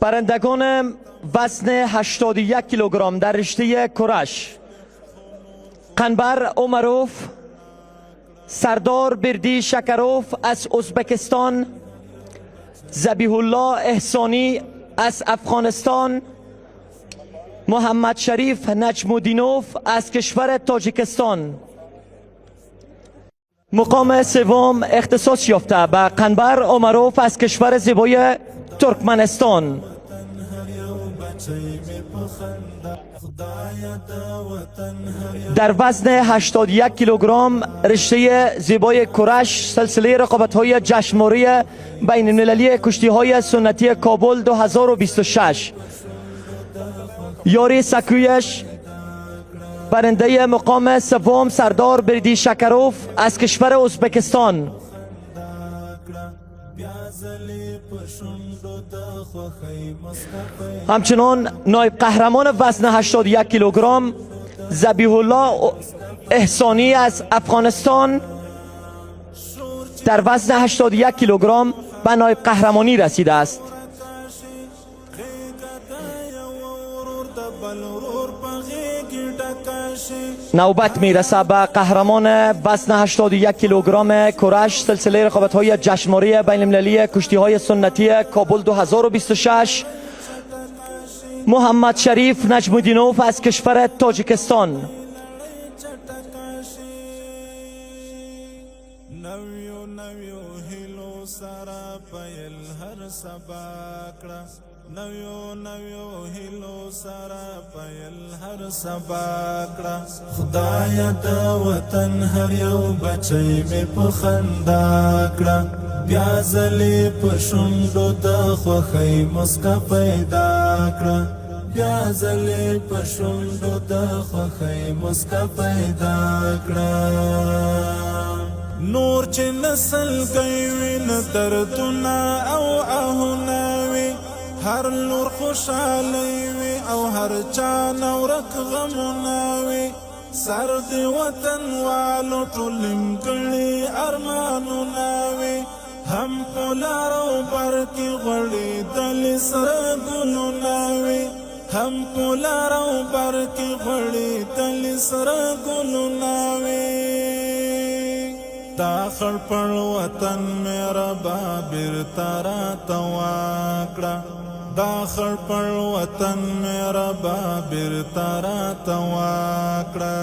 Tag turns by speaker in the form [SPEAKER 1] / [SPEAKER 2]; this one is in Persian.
[SPEAKER 1] پرندگان وزن 81 کیلوگرم در رشته کرش: قنبر عمروف، سردار بردی شکروف از ازبکستان، ذبیح الله احسانی از افغانستان، محمد شریف نجمودینوف از کشور تاجیکستان. مقام سوم اختصاص یافته به قنبر عمروف از کشور زیبای ترکمنستان. در وزن 81 کیلوگرم رشته زیبای کرش سلسله رقابت‌های جشنواره بین المللی کشتی‌های سنتی کابل 2026 یاری سکویش برنده مقام سوم سردار بردی شکروف از کشور ازبکستان. همچنان نایب قهرمان وزن 81 کیلوگرم ذبیح الله احسانی از افغانستان در وزن 81 کیلوگرم به نایب قهرمانی رسیده است. نوبت میرسه به قهرمان وزن 81 کیلوگرم کرش سلسله رقابت‌های جشنواره بین المللی کشتی‌های سنتی کابل 2026 محمد شریف نجمودینوف از کشور تاجیکستان.
[SPEAKER 2] نویو هیلو سارا پیل هر سباکڑا خدایا دا وطن هر یو بچی می پخندا کڑا بیا زلی پشندو دا خوخی مسکا پیدا کڑا بیا زلی پشندو دا خوخی مسکا پیدا کڑا نور چه نسل گئی ن دردنا او اهناوی هر لور خوشحالی وی او هر چا نورک غمونا وی سر دی وطن والو ټولم کړي ارمانونا وی هم پولارو برکی غړي دل سره ګلونا وی هم پولارو برکی غړي دل سره ګلونا وی داخل پر وطن میرا بابر تارا تواکڑا داخل پر وطن میرا بابر تارا تواکڑا